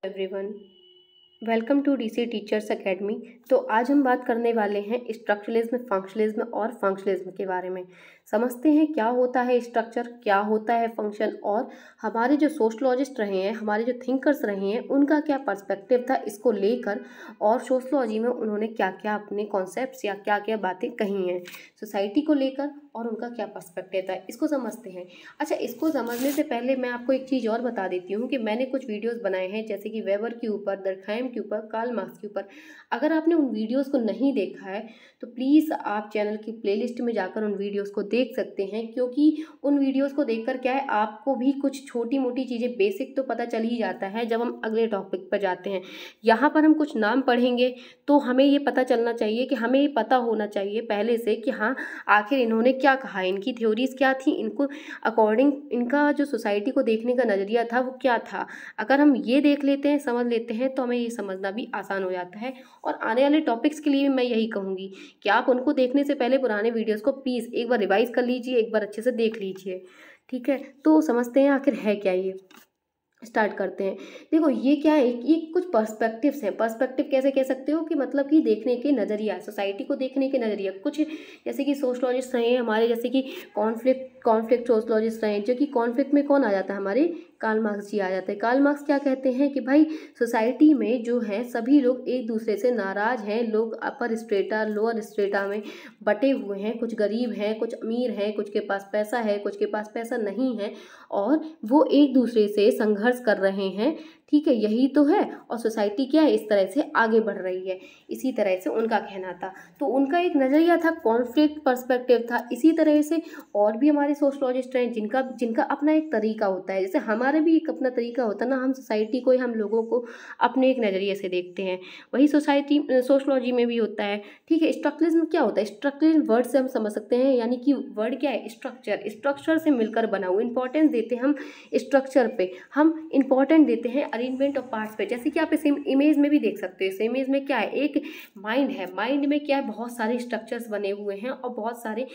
Everyone, welcome to DC teachers academy. तो आज हम बात करने वाले हैं स्ट्रक्चरलिज्म, फंक्शनलिज्म और फंक्शनलिज्म के बारे में। समझते हैं क्या होता है स्ट्रक्चर, क्या होता है फंक्शन, और हमारे जो सोशलॉजिस्ट रहे हैं, हमारे जो थिंकर्स रहे हैं, उनका क्या पर्सपेक्टिव था इसको लेकर, और सोशलॉजी में उन्होंने क्या क्या अपने कॉन्सेप्ट्स या क्या क्या बातें कही हैं सोसाइटी को लेकर, और उनका क्या पर्सपेक्टिव था, इसको समझते हैं। अच्छा, इसको समझने से पहले मैं आपको एक चीज़ और बता देती हूँ कि मैंने कुछ वीडियोस बनाए हैं, जैसे कि वेबर के ऊपर, दर्कहाइम के ऊपर, कार्ल मार्क्स के ऊपर। अगर आपने उन वीडियोस को नहीं देखा है तो प्लीज़ आप चैनल की प्लेलिस्ट में जाकर उन वीडियोस को देख सकते हैं, क्योंकि उन वीडियोस को देखकर क्या है, आपको भी कुछ छोटी मोटी चीज़ें, बेसिक तो पता चल ही जाता है जब हम अगले टॉपिक पर जाते हैं। यहाँ पर हम कुछ नाम पढ़ेंगे तो हमें ये पता चलना चाहिए कि हमें ये पता होना चाहिए पहले से कि हाँ, आखिर इन्होंने क्या कहा, इनकी थ्योरीज क्या थी, इनको अकॉर्डिंग इनका जो सोसाइटी को देखने का नज़रिया था वो क्या था। अगर हम ये देख लेते हैं, समझ लेते हैं, तो हमें ये समझना भी आसान हो जाता है। और आने वाले टॉपिक्स के लिए मैं यही कहूँगी कि आप उनको देखने से पहले पुराने वीडियोज़ को प्लीज़ एक बार रिवाइज कर लीजिए, एक बार अच्छे से देख लीजिए। ठीक है, तो समझते हैं आखिर है क्या ये। स्टार्ट करते हैं। देखो, ये क्या है, ये कुछ पर्सपेक्टिव्स हैं। पर्सपेक्टिव कैसे कह सकते हो कि मतलब कि देखने के नज़रिया, सोसाइटी को देखने के नज़रिया। कुछ जैसे कि सोशलॉजिस्ट रहे हैं हमारे, जैसे कि कॉन्फ्लिक्ट सोशलॉजिस्ट रहे हैं, जो कि कॉन्फ्लिक्ट में कौन आ जाता है, हमारे कार्ल मार्क्स जी आ जाते हैं। कार्ल मार्क्स क्या कहते हैं कि भाई, सोसाइटी में जो है सभी लोग एक दूसरे से नाराज़ हैं। लोग अपर स्ट्रेटा, लोअर स्ट्रेटा में बटे हुए हैं। कुछ गरीब हैं, कुछ अमीर हैं, कुछ के पास पैसा है, कुछ के पास पैसा नहीं है, और वो एक दूसरे से संघर्ष कर रहे हैं। ठीक है, यही तो है। और सोसाइटी क्या है, इस तरह से आगे बढ़ रही है। इसी तरह से उनका कहना था। तो उनका एक नज़रिया था, कॉन्फ्लिक्ट पर्सपेक्टिव था। इसी तरह से और भी हमारे सोशलॉजिस्ट हैं जिनका अपना एक तरीका होता है। जैसे हमारा भी एक अपना तरीका होता है ना, हम सोसाइटी को, हम लोगों को अपने एक नज़रिए से देखते हैं। वही सोशलॉजी में भी होता है। ठीक है, स्ट्रक्चरलिज्म क्या होता है? स्ट्रक्चरलिज्म वर्ड से हम समझ सकते हैं, यानी कि वर्ड क्या है, स्ट्रक्चर से मिलकर बना हुआ। इंपॉर्टेंस देते हैं हम स्ट्रक्चर पे, हम इंपॉर्टेंट देते हैं अरेंजमेंट ऑफ पार्ट्स पे। जैसे कि आप इस इमेज में भी देख सकते हो। इस इमेज में क्या है, एक माइंड है। माइंड में क्या है, बहुत सारे स्ट्रक्चर्स बने हुए हैं, और बहुत सारे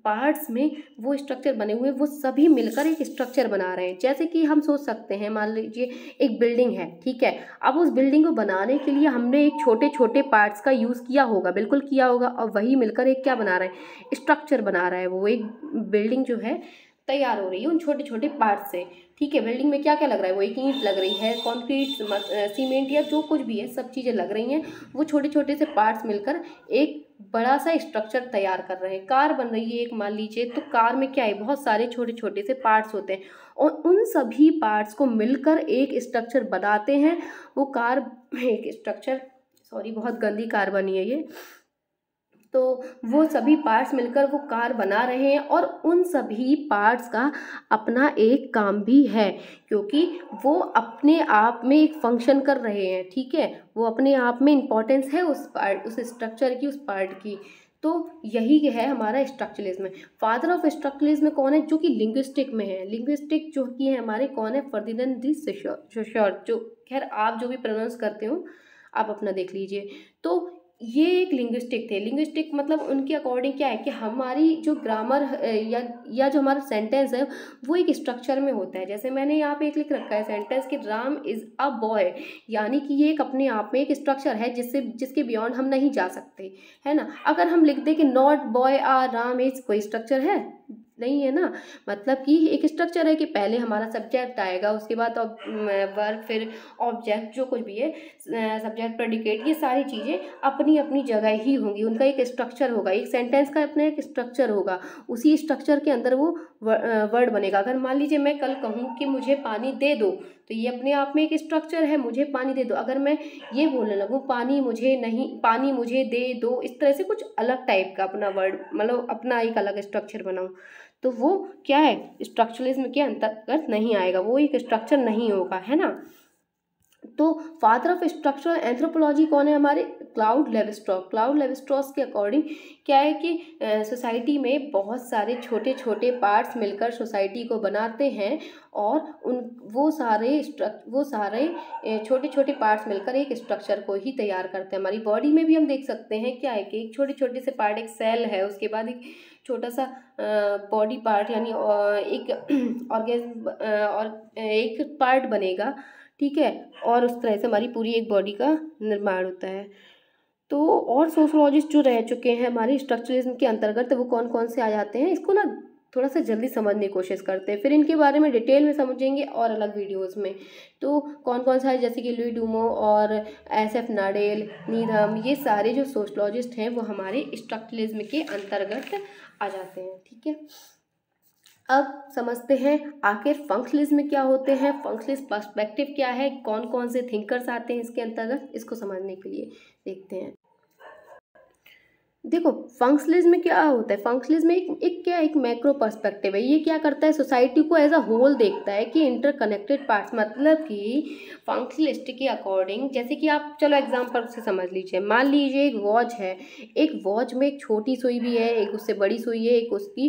पार्ट्स में वो स्ट्रक्चर बने हुए हैं। वो सभी मिलकर एक स्ट्रक्चर बना रहे हैं। जैसे कि हम सोच सकते हैं, मान लीजिए एक बिल्डिंग है, ठीक है। अब उस बिल्डिंग को बनाने के लिए हमने एक छोटे छोटे पार्ट्स का यूज़ किया होगा, बिल्कुल किया होगा, और वही मिलकर एक क्या बना रहे हैं, स्ट्रक्चर बना रहा है। वो एक बिल्डिंग जो है तैयार हो रही है उन छोटे छोटे पार्ट से। ठीक है, बिल्डिंग में क्या क्या लग रहा है, वो एक ईंट लग रही है, कंक्रीट, सीमेंट, या जो कुछ भी है, सब चीज़ें लग रही हैं। वो छोटे छोटे से पार्ट्स मिलकर एक बड़ा सा स्ट्रक्चर तैयार कर रहे हैं। कार बन रही है एक, मान लीजिए, तो कार में क्या है, बहुत सारे छोटे छोटे से पार्ट्स होते हैं, और उन सभी पार्ट्स को मिलकर एक स्ट्रक्चर बनाते हैं। वो कार एक स्ट्रक्चर, सॉरी बहुत गंदी कार बनी है ये, तो वो सभी पार्ट्स मिलकर वो कार बना रहे हैं। और उन सभी पार्ट्स का अपना एक काम भी है, क्योंकि वो अपने आप में एक फंक्शन कर रहे हैं। ठीक है, वो अपने आप में इम्पोर्टेंस है उस स्ट्रक्चर की, उस पार्ट की। तो यही है हमारा स्ट्रक्चरलिज्म। फादर ऑफ स्ट्रक्चरलिज्म कौन है, जो कि लिंग्विस्टिक में है। लिंग्विस्टिक जो कि है हमारे, कौन है, फर्डिनेंड डी सोशर, जो खैर आप जो भी प्रोनाउंस करते हो आप अपना देख लीजिए। तो ये एक लिंग्विस्टिक थे। लिंग्विस्टिक मतलब उनके अकॉर्डिंग क्या है कि हमारी जो ग्रामर या जो हमारा सेंटेंस है वो एक स्ट्रक्चर में होता है। जैसे मैंने यहाँ पे एक लिख रखा है सेंटेंस कि राम इज़ अ बॉय, यानी कि ये एक अपने आप में एक स्ट्रक्चर है जिसके बियॉन्ड हम नहीं जा सकते, है ना। अगर हम लिख दें कि नॉट बॉय आ राम इज, कोई स्ट्रक्चर है नहीं है ना। मतलब कि एक स्ट्रक्चर है कि पहले हमारा सब्जेक्ट आएगा, उसके बाद वर्ब, फिर ऑब्जेक्ट, जो कुछ भी है, सब्जेक्ट, प्रेडिकेट, ये सारी चीज़ें अपनी अपनी जगह ही होंगी। उनका एक स्ट्रक्चर होगा, एक सेंटेंस का अपना एक स्ट्रक्चर होगा। उसी स्ट्रक्चर के अंदर वो वर्ड बनेगा। अगर मान लीजिए मैं कल कहूँ कि मुझे पानी दे दो, तो ये अपने आप में एक स्ट्रक्चर है, मुझे पानी दे दो। अगर मैं ये बोलने लगूँ पानी मुझे नहीं, पानी मुझे दे दो, इस तरह से कुछ अलग टाइप का अपना वर्ड, मतलब अपना एक अलग स्ट्रक्चर बनाऊँ, तो वो क्या है, स्ट्रक्चरलिज्म के अंतर्गत नहीं आएगा, वो एक स्ट्रक्चर नहीं होगा, है ना। तो फादर ऑफ स्ट्रक्चरल एंथ्रोपोलॉजी कौन है हमारे, क्लाउड लेवी-स्ट्रॉस। क्लाउड लेवी-स्ट्रॉस के अकॉर्डिंग क्या है कि सोसाइटी में बहुत सारे छोटे छोटे पार्ट्स मिलकर सोसाइटी को बनाते हैं, और वो सारे छोटे छोटे पार्ट्स मिलकर एक स्ट्रक्चर को ही तैयार करते हैं। हमारी बॉडी में भी हम देख सकते हैं क्या है कि एक छोटे छोटे से पार्ट, एक सेल है, उसके बाद एक छोटा सा बॉडी पार्ट, यानी एक ऑर्गेनिज्म और एक पार्ट बनेगा। ठीक है, और उस तरह से हमारी पूरी एक बॉडी का निर्माण होता है। तो और सोशोलॉजिस्ट जो रह चुके हैं हमारे स्ट्रक्चरलिज्म के अंतर्गत, वो कौन कौन से आ जाते हैं, इसको ना थोड़ा सा जल्दी समझने की कोशिश करते हैं, फिर इनके बारे में डिटेल में समझेंगे और अलग वीडियोस में। तो कौन कौन सा है, जैसे कि लुई डूमो और SF नाडेल, नीधम, ये सारे जो सोशोलॉजिस्ट हैं वो हमारे स्ट्रक्चरलिज्म के अंतर्गत आ जाते हैं। ठीक है, अब समझते हैं आखिर फंक्शनलिज्म क्या होते हैं, फंक्शनलिस्ट पर्सपेक्टिव क्या है, कौन कौन से थिंकर्स आते हैं इसके अंतर्गत, इसको समझने के लिए देखते हैं। देखो फंक्शनलिज्म में क्या होता है, फंक्शनलिज्म एक मैक्रो पर्सपेक्टिव है। ये क्या करता है, सोसाइटी को एज अ होल देखता है कि इंटरकनेक्टेड पार्ट्स, मतलब कि फंक्शनलिस्ट के अकॉर्डिंग, जैसे कि आप चलो एग्जांपल से समझ लीजिए, मान लीजिए एक वॉच है, एक वॉच में एक छोटी सुई भी है, एक उससे बड़ी सुई है, एक उसकी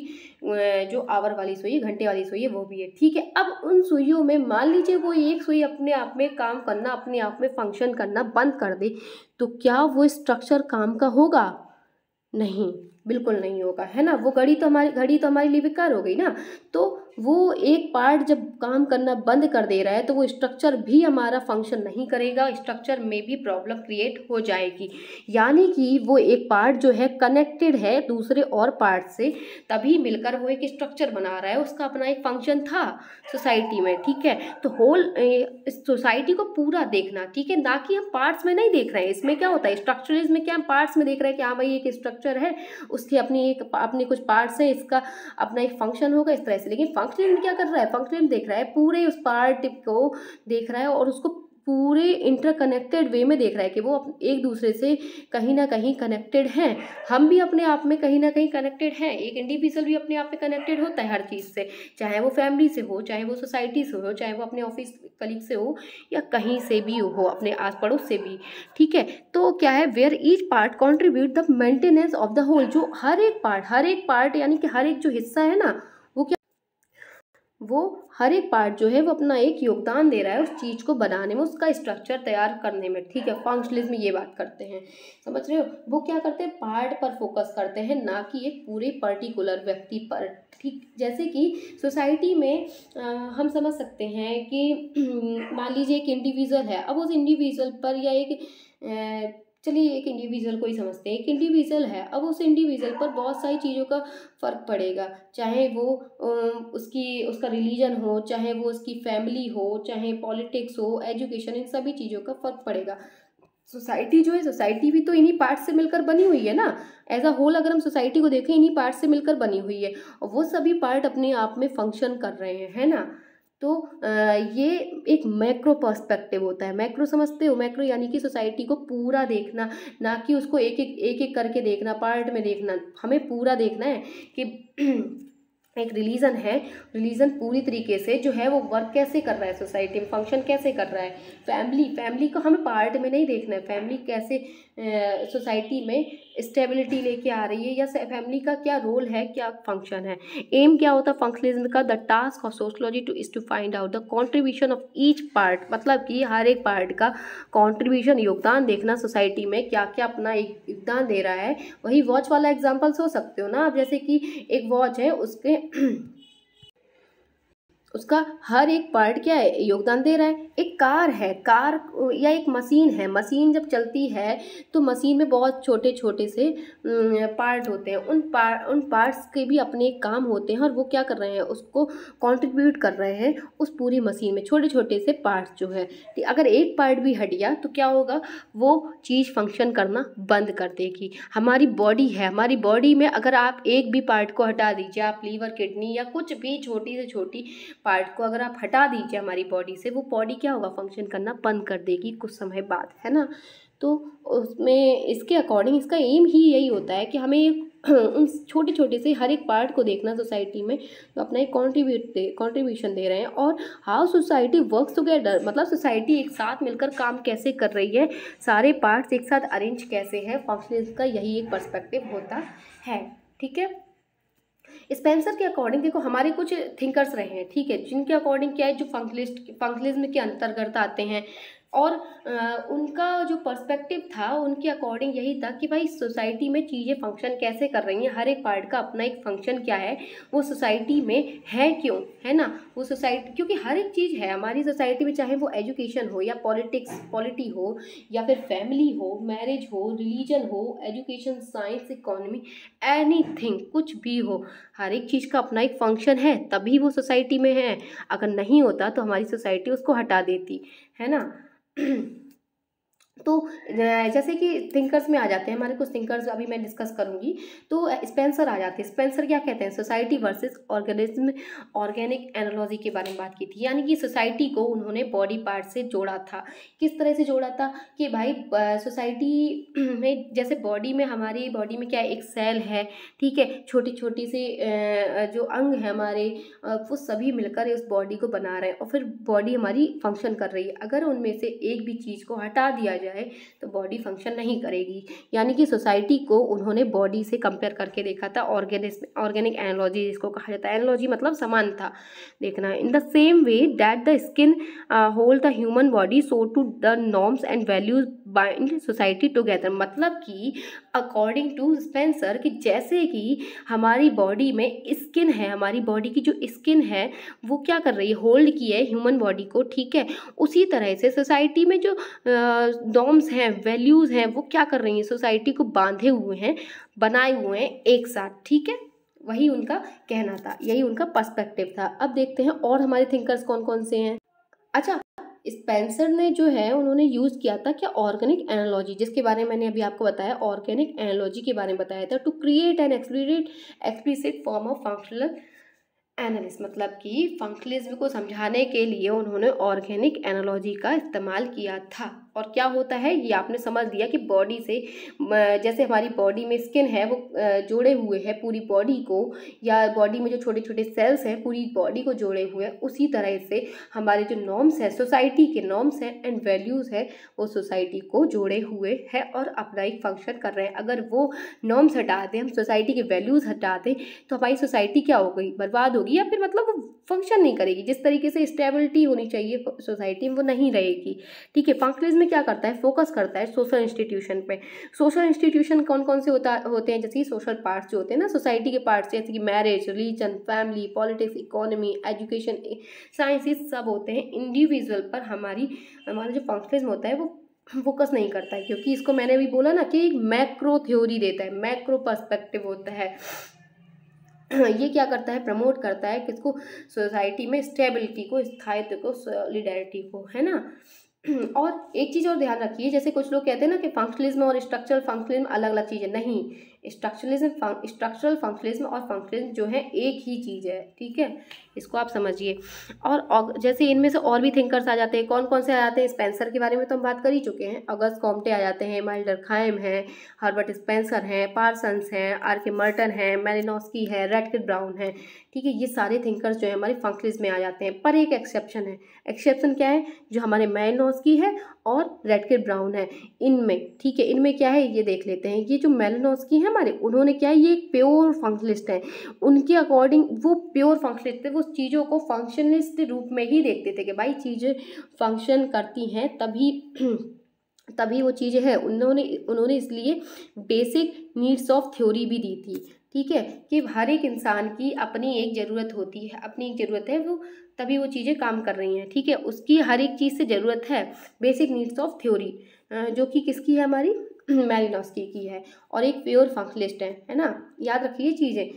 जो आवर वाली सुई है, घंटे वाली सुई है, वो भी है। ठीक है, अब उन सुइयों में मान लीजिए वो एक सुई अपने आप में काम करना, अपने आप में फंक्शन करना बंद कर दे, तो क्या वो स्ट्रक्चर काम का होगा? नहीं, बिल्कुल नहीं होगा, है ना। वो घड़ी तो हमारे लिए बेकार हो गई ना। तो वो एक पार्ट जब काम करना बंद कर दे रहा है तो वो स्ट्रक्चर भी हमारा फंक्शन नहीं करेगा, स्ट्रक्चर में भी प्रॉब्लम क्रिएट हो जाएगी। यानी कि वो एक पार्ट जो है कनेक्टेड है दूसरे और पार्ट से, तभी मिलकर वो एक स्ट्रक्चर बना रहा है, उसका अपना एक फंक्शन था सोसाइटी में। ठीक है, तो होल सोसाइटी को पूरा देखना, ठीक है, ना कि हम पार्ट्स में नहीं देख रहे हैं। इसमें क्या होता है, स्ट्रक्चरलिज्म में क्या हम पार्ट्स में देख रहे हैं कि हाँ भाई एक स्ट्रक्चर है, उसकी अपने कुछ पार्ट्स है, इसका अपना एक फंक्शन होगा, इस तरह से। लेकिन फंक्शनलिज्म क्या कर रहा है, फंक्शनलिज्म देख रहा है पूरे उस पार्ट को देख रहा है और उसको पूरे इंटरकनेक्टेड वे में देख रहा है कि वो एक दूसरे से कहीं ना कहीं कनेक्टेड हैं। हम भी अपने आप में कहीं ना कहीं कनेक्टेड हैं, एक इंडिविजुअल भी अपने आप में कनेक्टेड होता है हर चीज़ से, चाहे वो फैमिली से हो, चाहे वो सोसाइटी से हो, चाहे वो अपने ऑफिस कलीग से हो, या कहीं से भी हो, अपने आस पड़ोस से भी। ठीक है, तो क्या है, where each part contribute the maintenance of the whole, जो हर एक पार्ट यानी कि हर एक जो हिस्सा है ना, वो हर एक पार्ट जो है वो अपना एक योगदान दे रहा है उस चीज़ को बनाने में, उसका स्ट्रक्चर तैयार करने में। ठीक है, फंक्शनलिज्म में ये बात करते हैं, समझ रहे हो। वो क्या करते हैं, पार्ट पर फोकस करते हैं, ना कि एक पूरे पर्टिकुलर व्यक्ति पर। ठीक, जैसे कि सोसाइटी में हम समझ सकते हैं कि मान लीजिए एक इंडिविजुअल है, अब उस इंडिविजुअल पर या चलिए एक इंडिविजुअल को ही समझते हैं, एक इंडिविजुअल है, अब उस इंडिविजुअल पर बहुत सारी चीज़ों का फ़र्क पड़ेगा, चाहे वो उसका रिलीजन हो, चाहे वो उसकी फैमिली हो, चाहे पॉलिटिक्स हो, एजुकेशन, इन सभी चीज़ों का फ़र्क पड़ेगा। सोसाइटी जो है, सोसाइटी भी तो इन्हीं पार्ट से मिलकर बनी हुई है ना, एज अ होल अगर हम सोसाइटी को देखें, इन्हीं पार्ट से मिलकर बनी हुई है, और वो सभी पार्ट अपने आप में फंक्शन कर रहे हैं, है ना। तो ये एक मैक्रो पर्सपेक्टिव होता है। मैक्रो समझते हो, मैक्रो यानी कि सोसाइटी को पूरा देखना, ना कि उसको एक एक करके देखना, पार्ट में देखना। हमें पूरा देखना है कि एक रिलीजन है, रिलीजन पूरी तरीके से जो है वो वर्क कैसे कर रहा है, सोसाइटी में फंक्शन कैसे कर रहा है। फैमिली को हमें पार्ट में नहीं देखना है, फैमिली कैसे सोसाइटी में स्टेबिलिटी लेके आ रही है, या फैमिली का क्या रोल है, क्या फंक्शन है। एम क्या होता है फंक्शनलिज्म का, the task of sociology to find out the contribution of each part, मतलब कि हर एक पार्ट का कॉन्ट्रीब्यूशन, योगदान देखना सोसाइटी में क्या क्या अपना एक योगदान दे रहा है। वही वॉच वाला एग्जाम्पल्स हो सकते हो ना आप, जैसे कि एक वॉच है, उसका हर एक पार्ट क्या है, योगदान दे रहा है। एक कार है, कार या एक मशीन है, मशीन जब चलती है तो मशीन में बहुत छोटे छोटे से पार्ट होते हैं, उन पार्ट्स के भी अपने काम होते हैं, और वो क्या कर रहे हैं, उसको कंट्रीब्यूट कर रहे हैं उस पूरी मशीन में, छोटे छोटे से पार्ट्स जो है। अगर एक पार्ट भी हट गया तो क्या होगा, वो चीज़ फंक्शन करना बंद कर देगी। हमारी बॉडी है, हमारी बॉडी में अगर आप एक भी पार्ट को हटा दीजिए, आप लीवर, किडनी या कुछ भी छोटी से छोटी पार्ट को अगर आप हटा दीजिए हमारी बॉडी से, वो बॉडी क्या होगा, फंक्शन करना बंद कर देगी कुछ समय बाद, है ना। तो उसमें इसके अकॉर्डिंग इसका एम ही यही होता है कि हमें उन छोटे छोटे से हर एक पार्ट को देखना सोसाइटी में, तो अपना एक कॉन्ट्रीब्यूशन दे रहे हैं। और हाउ सोसाइटी वर्क्स टुगेदर, मतलब सोसाइटी एक साथ मिलकर काम कैसे कर रही है, सारे पार्ट्स एक साथ अरेंज कैसे हैं, फंक्शनलिज्म का यही एक पर्सपेक्टिव होता है। ठीक है, स्पेंसर के अकॉर्डिंग देखो हमारे कुछ थिंकर्स रहे हैं, ठीक है, जिनके अकॉर्डिंग क्या है, जो फंक्शनलिज्म के अंतर्गत आते हैं, और उनका जो पर्सपेक्टिव था उनके अकॉर्डिंग यही था कि भाई सोसाइटी में चीज़ें फंक्शन कैसे कर रही हैं, हर एक पार्ट का अपना एक फंक्शन क्या है, वो सोसाइटी में है क्यों, है ना, वो सोसाइटी, क्योंकि हर एक चीज़ है हमारी सोसाइटी में, चाहे वो एजुकेशन हो या पॉलिटी हो या फिर फैमिली हो, मैरिज हो, रिलीजन हो, एजुकेशन, साइंस, इकोनॉमी, एनीथिंग, कुछ भी हो, हर एक चीज़ का अपना एक फंक्शन है, तभी वो सोसाइटी में है। अगर नहीं होता तो हमारी सोसाइटी उसको हटा देती है ना। तो जैसे कि थिंकर्स में आ जाते हैं हमारे कुछ थिंकर्स, अभी मैं डिस्कस करूंगी। तो स्पेंसर आ जाते हैं। स्पेंसर क्या कहते हैं? Society versus organism, organic analogy के बारे में बात की थी। यानी कि सोसाइटी को उन्होंने बॉडी पार्ट से जोड़ा था। किस तरह से जोड़ा था कि भाई सोसाइटी में, जैसे बॉडी में, हमारी बॉडी में क्या है, एक सेल है, ठीक है, छोटी छोटी सी जो अंग है हमारे, वो सभी मिलकर उस बॉडी को बना रहे हैं और फिर बॉडी हमारी फंक्शन कर रही है। अगर उनमें से एक भी चीज़ को हटा दिया जाए तो बॉडी फंक्शन नहीं करेगी। यानी कि सोसाइटी को उन्होंने बॉडी से कंपेयर करके देखा था। ऑर्गेनिक एनालॉजी जिसको कहा जाता है, एनालॉजी मतलब समानता देखना। In the same way that the skin hold the human body, so to the norms and values bind society together. मतलब कि अकॉर्डिंग टू स्पेंसर, कि जैसे कि हमारी बॉडी में स्किन है, हमारी बॉडी की जो स्किन है वो क्या कर रही है, होल्ड की है ह्यूमन बॉडी को, ठीक है, उसी तरह से सोसाइटी में जो नॉर्म्स हैं, वैल्यूज़ हैं, वो क्या कर रही हैं, सोसाइटी को बांधे हुए हैं, बनाए हुए हैं एक साथ, ठीक है। वही उनका कहना था, यही उनका पर्सपेक्टिव था। अब देखते हैं और हमारे थिंकर्स कौन कौन से हैं। अच्छा, स्पेंसर ने जो है उन्होंने यूज़ किया था क्या, ऑर्गेनिक एनालॉजी, जिसके बारे में मैंने अभी आपको बताया, ऑर्गेनिक एनालॉजी के बारे में बताया था, to create an explicit form of functional analyst. मतलब कि फंक्शनलिज्म को समझाने के लिए उन्होंने ऑर्गेनिक एनालॉजी का इस्तेमाल किया था। और क्या होता है ये आपने समझ लिया कि बॉडी से, जैसे हमारी बॉडी में स्किन है वो जोड़े हुए है पूरी बॉडी को, या बॉडी में जो छोटे छोटे सेल्स हैं पूरी बॉडी को जोड़े हुए हैं, उसी तरह से हमारे जो नॉर्म्स है, सोसाइटी के नॉर्म्स हैं एंड वैल्यूज़ है, वो सोसाइटी को जोड़े हुए है और अपना एक फंक्शन कर रहे हैं। अगर वो नॉर्म्स हटा दें, हम सोसाइटी के वैल्यूज़ हटा दें, तो हमारी सोसाइटी क्या हो गई, बर्बाद होगी, या फिर मतलब वो फंक्शन नहीं करेगी। जिस तरीके से स्टेबिलिटी होनी चाहिए सोसाइटी में वो नहीं रहेगी, ठीक है। फंक्शनलिज्म क्या करता है, फोकस करता है सोशल इंस्टीट्यूशन पे। सोशल इंस्टीट्यूशन कौन कौन से होते हैं, जैसे सोशल पार्ट्स जो होते हैं ना सोसाइटी के पार्ट्स, जैसे कि marriage, religion, family, politics, economy, education, science, ये सब होते हैं। इंडिविजुअल पर हमारा जो फंक्शनलिज्म होता है वो फोकस नहीं करता है, क्योंकि इसको मैंने अभी बोला ना कि एक मैक्रो थ्योरी देता है, मैक्रो पर्सपेक्टिव होता है। ये क्या करता है, प्रमोट करता है किसको, सोसाइटी में स्टेबिलिटी को, स्थायित्व को, सॉलिडारिटी को, है ना। और एक चीज़ और ध्यान रखिए, जैसे कुछ लोग कहते हैं ना कि फंक्शनलिज्म और स्ट्रक्चरल फंक्शनलिज्म अलग अलग चीज़ें, नहीं, स्ट्रक्चरल फंक्शनलिज्म और फंक्शनलिज्म जो है एक ही चीज़ है, ठीक है, इसको आप समझिए। और जैसे इनमें से और भी थिंकर्स आ जाते हैं, कौन कौन से आ जाते हैं, स्पेंसर के बारे में तो हम बात कर ही चुके हैं, ऑगस्ट कॉम्टे आ जाते हैं, माइल्ड डर्कहाइम है, हर्बर्ट स्पेंसर हैं, पार्सन्स हैं, आर.के. मर्टन है, मेलिनोस्की है, रैटक्लिफ ब्राउन है, ठीक है। ये सारे थिंकर्स जो है हमारे फंक्शनलिज्म में आ जाते हैं। पर एक एक्सेप्शन है, एक्सेप्शन क्या है, जो हमारे मेलिनोस्की है और रैटक्लिफ ब्राउन है, इनमें, ठीक है, इनमें क्या है ये देख लेते हैं। ये जो मेलिनोस्की है हमारे, उन्होंने क्या है, ये एक प्योर फंक्शनलिस्ट है, उनके अकॉर्डिंग वो प्योर फंक्शनलिस्ट थे, वो चीज़ों को फंक्शनलिस्ट रूप में ही देखते थे कि भाई चीज़ें फंक्शन करती हैं तभी वो चीज़ें हैं। उन्होंने इसलिए बेसिक नीड्स ऑफ थ्योरी भी दी थी, ठीक है, कि हर एक इंसान की अपनी एक ज़रूरत होती है, अपनी एक ज़रूरत है, वो तभी वो चीज़ें काम कर रही हैं, ठीक है, उसकी हर एक चीज़ से ज़रूरत है। बेसिक नीड्स ऑफ थ्योरी जो कि किसकी है, हमारी मेलिनोस्की की है, और एक प्योर फंक्शनलिस्ट है ना। याद रखिए चीज़ें,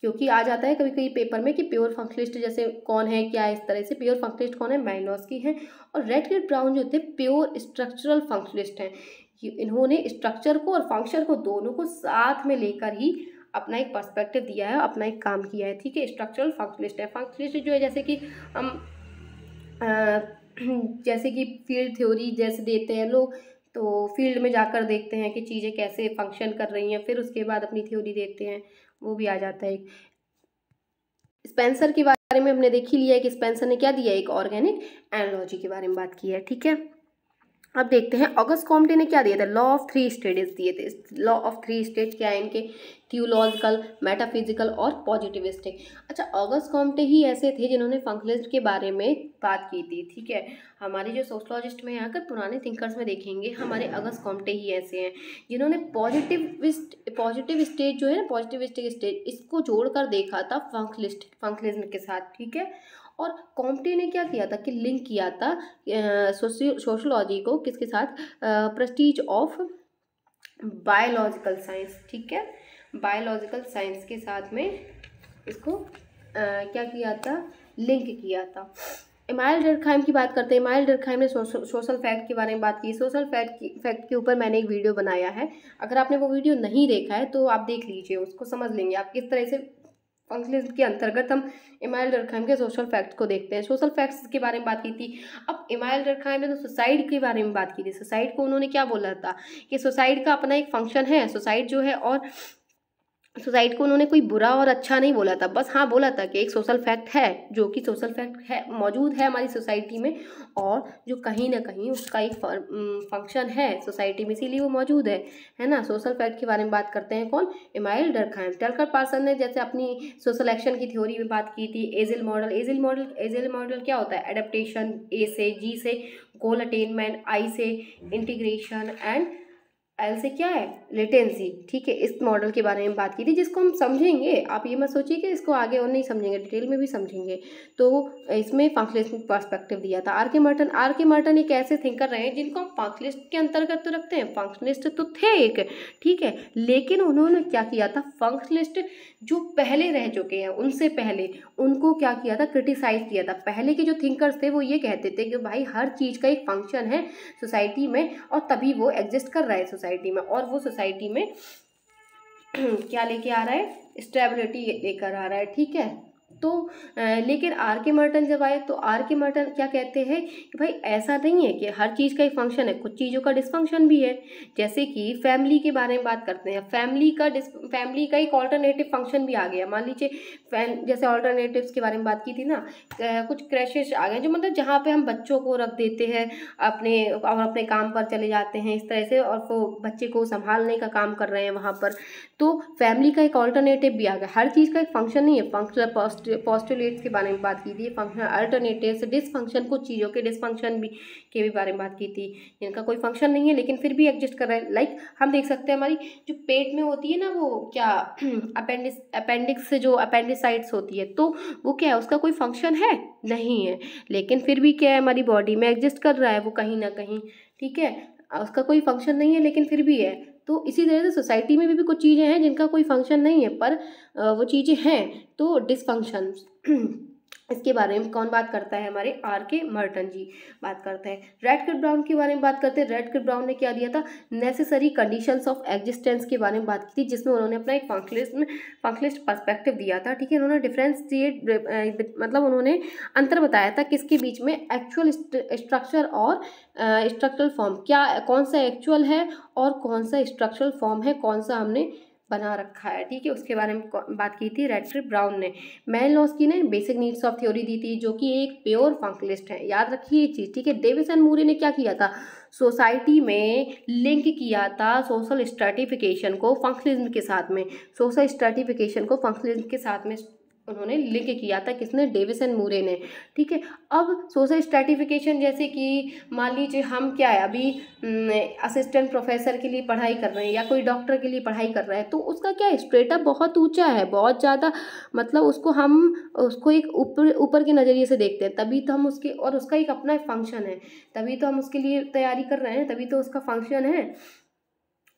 क्योंकि आ जाता है कभी कभी पेपर में कि प्योर फंक्शनलिस्ट जैसे कौन है, क्या इस तरह से, प्योर फंक्शनलिस्ट कौन है, मेलिनोस्की है। और रैटक्लिफ ब्राउन जो थे प्योर स्ट्रक्चरल फंक्शनलिस्ट हैं। इन्होंने स्ट्रक्चर को और फंक्शन को दोनों को साथ में लेकर ही अपना एक पर्सपेक्टिव दिया है, अपना एक काम किया है, ठीक है। स्ट्रक्चरल फंक्शनलिस्ट है। फंक्शनलिस्ट जो है जैसे कि हम जैसे कि फील्ड थ्योरी जैसे देते हैं लोग, तो फील्ड में जाकर देखते हैं कि चीज़ें कैसे फंक्शन कर रही हैं, फिर उसके बाद अपनी थ्योरी देते हैं, वो भी आ जाता है। स्पेंसर के बारे में हमने देख ही लिया है कि स्पेंसर ने क्या दिया है, एक ऑर्गेनिक एनालॉजी के बारे में बात की है, ठीक है। अब देखते हैं ऑगस्ट कॉम्टे ने क्या दिया था, लॉ ऑफ 3 स्टेट्स दिए थे। लॉ ऑफ 3 स्टेट क्या है इनके, थियोलॉजिकल, मेटाफिजिकल और पॉजिटिविस्टिक। अच्छा, ऑगस्ट कॉम्टे ही ऐसे थे जिन्होंने फंक्शनलिज्म के बारे में बात की थी, ठीक है। हमारे जो सोशलॉजिस्ट में अगर पुराने थिंकर्स में देखेंगे, हमारे ऑगस्ट कॉम्टे ही ऐसे हैं जिन्होंने पॉजिटिव स्टेज जो है ना, पॉजिटिविस्टिक स्टेज, इसको जोड़कर देखा था फंक्शनलिज्म के साथ, ठीक है। और कॉम्टे ने क्या किया था कि लिंक किया था सोशियोलॉजी को किसके साथ, प्रेस्टीज ऑफ बायोलॉजिकल साइंस, ठीक है, बायोलॉजिकल साइंस के साथ में इसको क्या किया था, लिंक किया था। इमाइल डर्कहाइम की बात करते हैं। इमाइल डर्कहाइम ने सोशल फैक्ट के बारे में बात की। सोशल फैक्ट के ऊपर मैंने एक वीडियो बनाया है, अगर आपने वो वीडियो नहीं देखा है तो आप देख लीजिए, उसको समझ लेंगे आप किस तरह से फंक्शनलिज्म के अंतर्गत हम इमाइल डर्कहाइम के सोशल फैक्ट्स को देखते हैं। सोशल फैक्ट्स के बारे में बात की थी। अब इमाइल डर्कहाइम ने तो सुसाइड के बारे में बात की थी। सुसाइड को उन्होंने क्या बोला था कि सुसाइड का अपना एक फंक्शन है, सुसाइड जो है, और सुसाइड को उन्होंने कोई बुरा और अच्छा नहीं बोला था, बस हाँ बोला था कि एक सोशल फैक्ट है, जो कि सोशल फैक्ट है, मौजूद है हमारी सोसाइटी में, और जो कहीं ना कहीं उसका एक फंक्शन है सोसाइटी में, इसीलिए वो मौजूद है ना। सोशल फैक्ट के बारे में बात करते हैं कौन, इमाइल डर्कहाइम। टलकर पार्सन ने जैसे अपनी सोशल एक्शन की थ्योरी में बात की थी। एजिल मॉडल, एजिल मॉडल क्या होता है, एडेप्टेशन, ए से, जी से गोल अटेनमेंट, आई से इंटीग्रेशन, एंड एल से क्या है, लेटेंसी, ठीक है। इस मॉडल के बारे में बात की थी, जिसको हम समझेंगे, आप ये मत सोचिए कि इसको आगे और नहीं समझेंगे, डिटेल में भी समझेंगे। तो इसमें फंक्शनलिस्ट पर्सपेक्टिव दिया था। आर के मर्टन एक ऐसे थिंकर रहे हैं जिनको हम फंक्शनलिस्ट के अंतर्गत तो रखते हैं, फंक्शनलिस्ट तो थे एक, ठीक है, लेकिन उन्होंने क्या किया था, फंक्शनलिस्ट जो पहले रह चुके हैं उनसे पहले उनको क्या किया था, क्रिटिसाइज किया था। पहले के जो थिंकर्स थे वो ये कहते थे कि भाई हर चीज़ का एक फंक्शन है सोसाइटी में, और तभी वो एग्जिस्ट कर रहा है सोसाइटी में, और वो सोसाइटी में क्या लेके आ रहा है, स्टेबिलिटी लेकर आ रहा है, ठीक है। तो लेकिन आर के मर्टन जब आए तो आर के मर्टन क्या कहते हैं कि भाई ऐसा नहीं है कि हर चीज़ का एक फंक्शन है, कुछ चीज़ों का डिसफंक्शन भी है। जैसे कि फैमिली के बारे में बात करते हैं, फैमिली का एक ऑल्टरनेटिव फंक्शन भी आ गया। मान लीजिए जैसे ऑल्टरनेटिव्स के बारे में बात की थी ना, कुछ क्रैशेस आ गए, जो मतलब जहाँ पे हम बच्चों को रख देते हैं अपने काम पर चले जाते हैं इस तरह से, और वो बच्चे को संभालने का काम कर रहे हैं वहाँ पर, तो फैमिली का एक ऑल्टरनेटिव भी आ गया। हर चीज़ का एक फंक्शन नहीं है। फंक्शनल पोस्टुलेट्स के बारे में बात की थी, फंक्शनल अल्टरनेटिव्स, डिसफंक्शन, कुछ चीज़ों के डिसफंक्शन भी के भी बारे में बात की थी, जिनका कोई फंक्शन नहीं है लेकिन फिर भी एग्जिस्ट कर रहा है। लाइक हम देख सकते हैं हमारी जो पेट में होती है ना, वो क्या अपेंडिक्स से जो अपेंडिसाइट्स होती है, तो वो क्या है, उसका कोई फंक्शन है नहीं है, लेकिन फिर भी क्या है, हमारी बॉडी में एग्जिस्ट कर रहा है वो कहीं ना कहीं, ठीक है। उसका कोई फंक्शन नहीं है लेकिन फिर भी है। तो इसी तरह से सोसाइटी में भी कुछ चीज़ें हैं जिनका कोई फंक्शन नहीं है, पर वो चीज़ें हैं, तो डिसफंक्शन इसके बारे में कौन बात करता है, हमारे आर के मर्टन जी बात करते हैं। रेडक्लिफ ब्राउन के बारे में बात करते हैं। रेडक्लिफ ब्राउन ने क्या दिया था, नेसेसरी कंडीशंस ऑफ एग्जिस्टेंस के बारे में बात की थी, जिसमें उन्होंने अपना एक फंक्शनलिस्ट पर्सपेक्टिव दिया था, ठीक है। उन्होंने डिफरेंशिएट मतलब उन्होंने अंतर बताया था किसके बीच में, एक्चुअल स्ट्रक्चर और स्ट्रक्चरल फॉर्म, क्या कौन सा एक्चुअल है और कौन सा स्ट्रक्चरल फॉर्म है, कौन सा हमने बना रखा है, ठीक है। उसके बारे में बात की थी रेडक्लिफ ब्राउन ने। मैनलॉस्की ने बेसिक नीड्स ऑफ थ्योरी दी थी, जो कि एक प्योर फंक्शनलिस्ट है, याद रखिए ये चीज़, ठीक है। डेविस एंड मूरे ने क्या किया था, सोसाइटी में लिंक किया था सोशल स्ट्रैटिफिकेशन को फंक्शनलिज्म के साथ में, सोशल स्ट्रैटिफिकेशन को फंक्शनलिज्म के साथ में उन्होंने लिंक किया था, किसने, डेविस एंड मूरे ने, ठीक है। अब सोशल स्ट्रैटिफिकेशन जैसे कि मान लीजिए हम क्या है, अभी असिस्टेंट प्रोफेसर के लिए पढ़ाई कर रहे हैं या कोई डॉक्टर के लिए पढ़ाई कर रहे हैं, तो उसका क्या स्ट्रेटा बहुत ऊंचा है, बहुत ज़्यादा, मतलब उसको एक ऊपर के नज़रिए से देखते हैं, तभी तो हम उसके, और उसका एक अपना फंक्शन है, तभी तो हम उसके लिए तैयारी कर रहे हैं, तभी तो उसका फंक्शन है।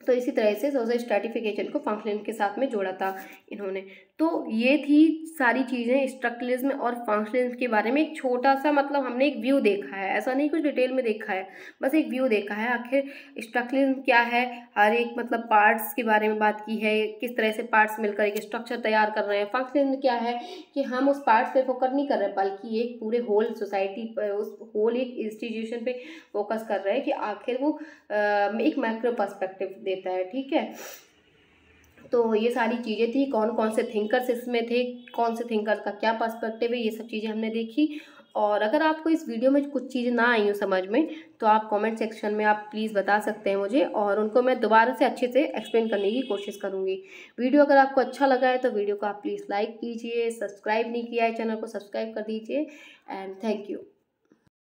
तो इसी तरह से सोशल स्ट्रैटिफिकेशन को फंक्शनलिज्म के साथ में जोड़ा था इन्होंने। तो ये थी सारी चीज़ें स्ट्रक्चरलिज्म और फंक्शनलिज्म के बारे में, एक छोटा सा मतलब हमने एक व्यू देखा है, ऐसा नहीं कुछ डिटेल में देखा है, बस एक व्यू देखा है आखिर स्ट्रक्चरलिज्म क्या है, हर एक मतलब पार्ट्स के बारे में बात की है, किस तरह से पार्ट्स मिलकर एक स्ट्रक्चर तैयार कर रहे हैं। फंक्शनलिज्म क्या है कि हम उस पार्ट्स पे फोकस नहीं कर रहे, बल्कि एक पूरे होल सोसाइटी पर, उस होल एक इंस्टीट्यूशन पे फोकस कर रहे हैं कि आखिर वो एक मैक्रो पर्सपेक्टिव देता है, ठीक है। तो ये सारी चीज़ें थी, कौन कौन से थिंकर्स इसमें थे, कौन से थिंकर्स का क्या पर्सपेक्टिव है, ये सब चीज़ें हमने देखी। और अगर आपको इस वीडियो में कुछ चीज़ें ना आई हो समझ में, तो आप कमेंट सेक्शन में आप प्लीज़ बता सकते हैं मुझे, और उनको मैं दोबारा से अच्छे से एक्सप्लेन करने की कोशिश करूँगी। वीडियो अगर आपको अच्छा लगा है तो वीडियो को आप प्लीज़ लाइक कीजिए, सब्सक्राइब नहीं किया है चैनल को सब्सक्राइब कर दीजिए, एंड थैंक यू।